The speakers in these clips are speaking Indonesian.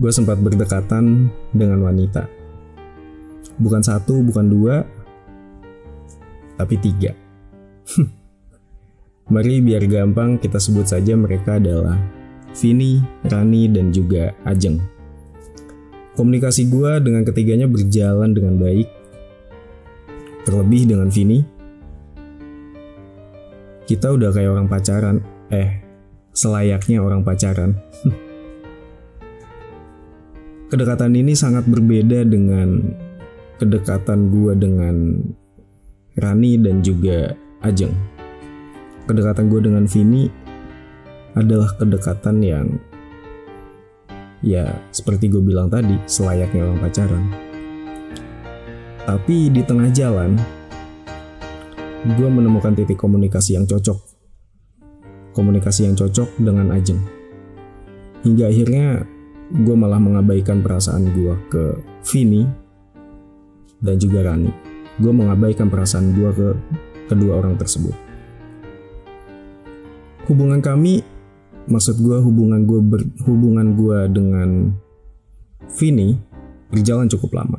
gue sempat berdekatan dengan wanita. Bukan satu, bukan dua, tapi 3. Mari biar gampang kita sebut saja mereka adalah Vini, Rani, dan juga Ajeng. Komunikasi gue dengan ketiganya berjalan dengan baik. Terlebih dengan Vini, kita udah kayak orang pacaran. Selayaknya orang pacaran. Kedekatan ini sangat berbeda dengan kedekatan gue dengan Rani dan juga Ajeng. Kedekatan gue dengan Vini adalah kedekatan yang, ya seperti gue bilang tadi, selayaknya orang pacaran. Tapi di tengah jalan, gue menemukan titik komunikasi yang cocok. Komunikasi yang cocok dengan Ajeng. Hingga akhirnya gue malah mengabaikan perasaan gue ke Vini dan juga Rani. Gue mengabaikan perasaan gue ke kedua orang tersebut. Hubungan kami, maksud gue hubungan gue dengan Vini berjalan cukup lama.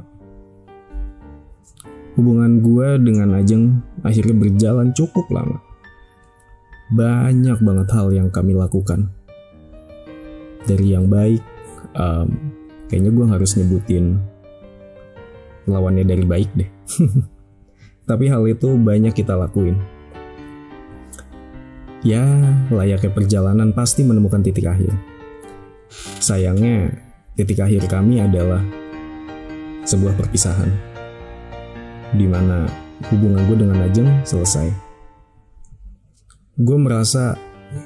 Hubungan gue dengan Ajeng akhirnya berjalan cukup lama. Banyak banget hal yang kami lakukan. Dari yang baik, kayaknya gue harus nyebutin lawannya dari baik deh. Tapi hal itu banyak kita lakuin. Ya, layaknya perjalanan pasti menemukan titik akhir. Sayangnya, titik akhir kami adalah sebuah perpisahan, di mana hubungan gue dengan Ajeng selesai. Gue merasa,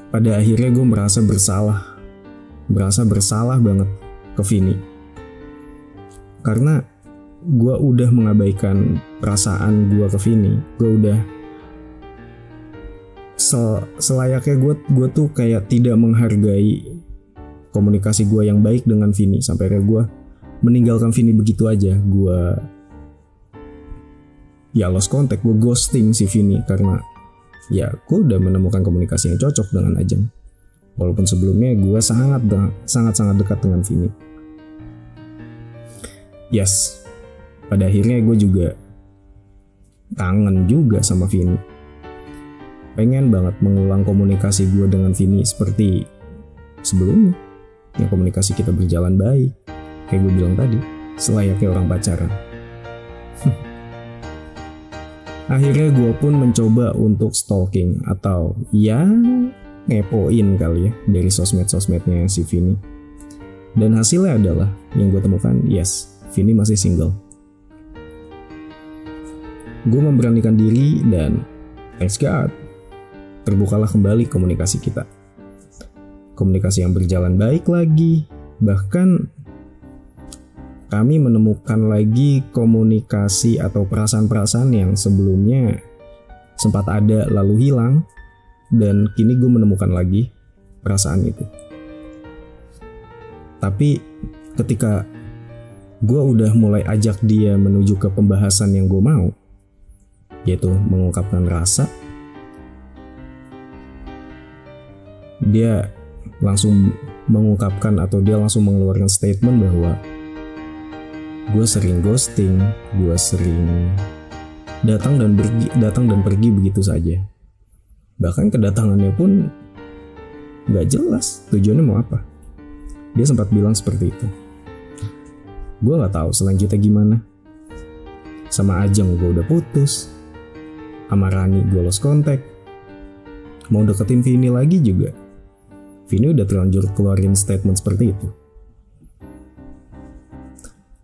pada akhirnya gue merasa bersalah banget ke Vini. Karena gue udah mengabaikan perasaan gue ke Vini. Gue udah selayaknya gue tuh kayak tidak menghargai komunikasi gue yang baik dengan Vini. Sampai akhirnya gue meninggalkan Vini begitu aja. Gue lost contact, gue ghosting si Vini karena ya gue udah menemukan komunikasi yang cocok dengan Ajeng. Walaupun sebelumnya gue sangat dekat dengan Vini. Yes, pada akhirnya gue juga kangen juga sama Vini. Pengen banget mengulang komunikasi gue dengan Vini seperti sebelumnya. Yang komunikasi kita berjalan baik. Kayak gue bilang tadi, selayaknya orang pacaran. Akhirnya gue pun mencoba untuk stalking atau ya ngepoin kali ya dari sosmed-sosmednya si Vini. Dan hasilnya adalah yang gue temukan, yes, Vini masih single. Gue memberanikan diri dan thanks God, terbukalah kembali komunikasi kita. Komunikasi yang berjalan baik lagi. Bahkan kami menemukan lagi komunikasi atau perasaan-perasaan yang sebelumnya sempat ada lalu hilang. Dan kini gue menemukan lagi perasaan itu. Tapi ketika gue udah mulai ajak dia menuju ke pembahasan yang gue mau, yaitu mengungkapkan rasa, dia langsung mengungkapkan atau dia langsung mengeluarkan statement bahwa gue sering ghosting, gue sering datang dan pergi begitu saja. Bahkan kedatangannya pun gak jelas tujuannya mau apa. Dia sempat bilang seperti itu. Gue gak tahu selanjutnya gimana. Sama Ajeng gue udah putus. Sama Rani gue lost contact. Mau deketin Vini lagi juga, Vini udah terlanjur keluarin statement seperti itu.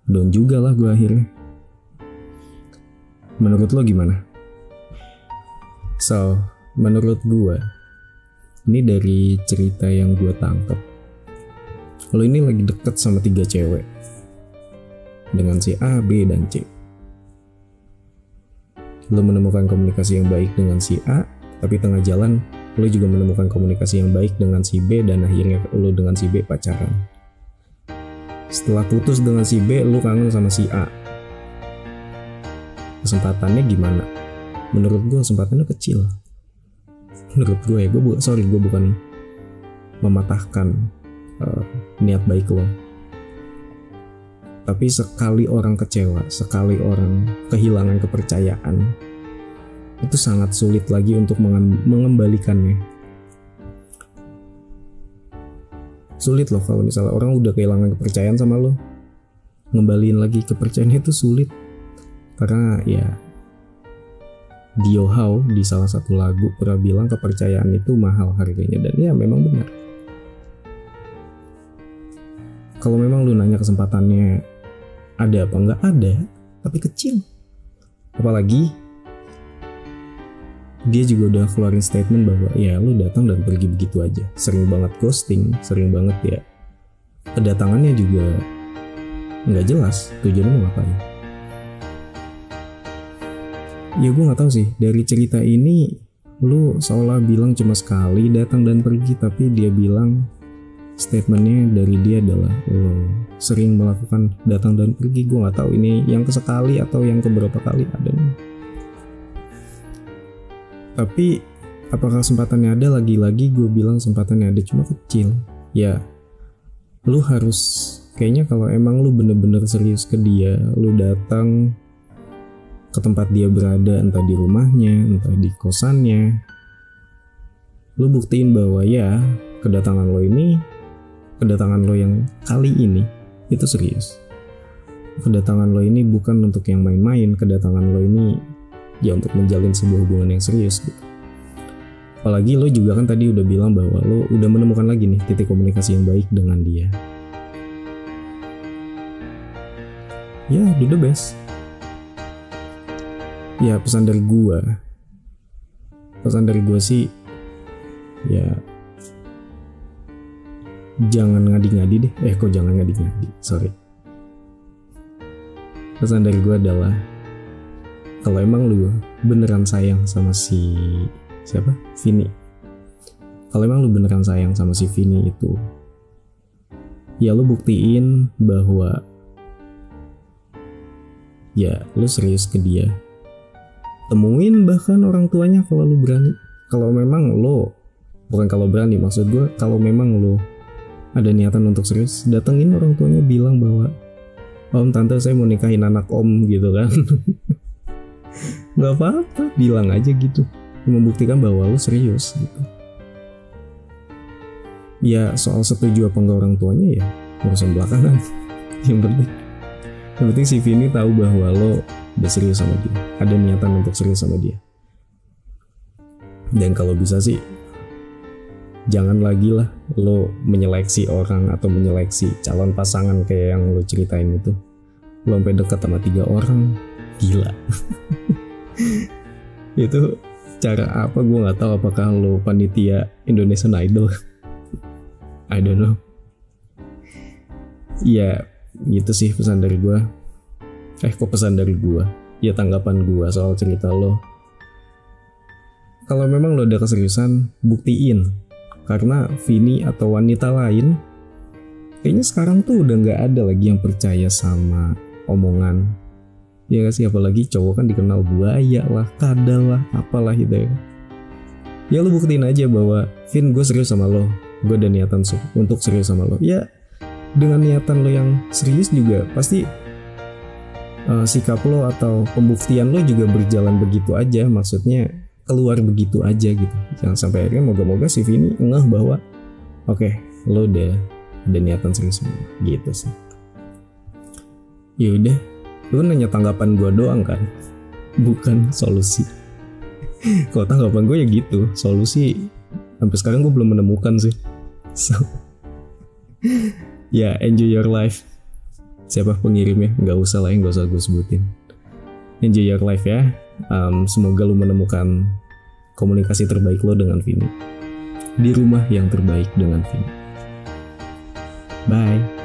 Down juga lah gue akhirnya. Menurut lo gimana? So, menurut gue, ini dari cerita yang gue tangkap, lo ini lagi deket sama 3 cewek, dengan si A, B, dan C. Lo menemukan komunikasi yang baik dengan si A, tapi tengah jalan lo juga menemukan komunikasi yang baik dengan si B, dan akhirnya lo dengan si B pacaran. Setelah putus dengan si B, lo kangen sama si A. Kesempatannya gimana? Menurut gue kesempatannya kecil. Menurut gue ya, gue bukan mematahkan niat baik lo. Tapi sekali orang kecewa, sekali orang kehilangan kepercayaan, itu sangat sulit lagi untuk mengembalikannya. Sulit loh kalau misalnya orang udah kehilangan kepercayaan sama lo, ngembaliin lagi kepercayaannya itu sulit. Karena ya Dio Hao di salah satu lagu pernah bilang kepercayaan itu mahal harganya, dan ya memang benar. Kalau memang lu nanya kesempatannya ada apa, nggak ada, tapi kecil. Apalagi dia juga udah keluarin statement bahwa ya lu datang dan pergi begitu aja, sering banget ghosting, sering banget ya kedatangannya juga nggak jelas tujuannya mau ngapain. Ya gue nggak tahu sih, dari cerita ini lu seolah bilang cuma sekali datang dan pergi, tapi dia bilang statementnya dari dia adalah lo sering melakukan datang dan pergi. Gue nggak tahu ini yang kesekali atau yang keberapa kali ada nih. Tapi apakah kesempatannya ada? Lagi-lagi gue bilang kesempatannya ada, cuma kecil. Ya lu harus kayaknya kalau emang lu bener-bener serius ke dia, lu datang ke tempat dia berada, entah di rumahnya, entah di kosannya, lu buktiin bahwa ya kedatangan lo yang kali ini itu serius. Kedatangan lo ini bukan untuk yang main-main, kedatangan lo ini ya untuk menjalin sebuah hubungan yang serius gitu. Apalagi lo juga kan tadi udah bilang bahwa lo udah menemukan lagi nih titik komunikasi yang baik dengan dia. Ya, do the best. Ya, pesan dari gua sih ya jangan ngadi-ngadi deh. Jangan ngadi-ngadi. Sorry. Pesan dari gua adalah kalau emang lu beneran sayang sama si Vini. Kalau emang lu beneran sayang sama si Vini itu, ya lu buktiin bahwa ya lu serius ke dia. Temuin bahkan orang tuanya kalau lu berani. Kalau memang lo, bukan kalau berani, maksud gue kalau memang lo ada niatan untuk serius, datengin orang tuanya, bilang bahwa om tante saya mau nikahin anak om gitu kan. Gak apa-apa, bilang aja gitu, membuktikan bahwa lo serius gitu. Ya soal setuju apa enggak orang tuanya ya urusan belakangan. Yang penting si Vini tahu bahwa lo udah serius sama dia, ada niatan untuk serius sama dia. Dan kalau bisa sih jangan lagi lah lo menyeleksi orang atau menyeleksi calon pasangan kayak yang lo ceritain itu. Lo sampai dekat sama 3 orang, gila. Itu cara apa gue nggak tahu. Apakah lo panitia Indonesian Idol? I don't know. Ya gitu sih pesan dari gue. Pesan dari gue, ya tanggapan gue soal cerita lo. Kalau memang lo ada keseriusan, buktiin. Karena Vini atau wanita lain kayaknya sekarang tuh udah gak ada lagi yang percaya sama omongan. Ya gak sih, apalagi cowok kan dikenal buaya lah, kadal lah, apalah gitu ya. Ya lo buktiin aja bahwa Vin, gue serius sama lo, gue ada niatan untuk serius sama lo. Ya dengan niatan lo yang serius juga pasti sikap lo atau pembuktian lo juga berjalan begitu aja. Maksudnya keluar begitu aja gitu. Jangan sampai akhirnya moga-moga si Vini ngeh bahwa oke, lo udah ada niatan serius gitu sih. Ya udah, lo nanya tanggapan gue doang kan, bukan solusi. Kalau tanggapan gue ya gitu, solusi sampai sekarang gue belum menemukan sih. So ya, enjoy your life. Siapa pengirimnya? Gak usah lah, gak usah gue sebutin. Enjoy your life ya. Semoga lu menemukan komunikasi terbaik lo dengan Vini, di rumah yang terbaik dengan Vini. Bye.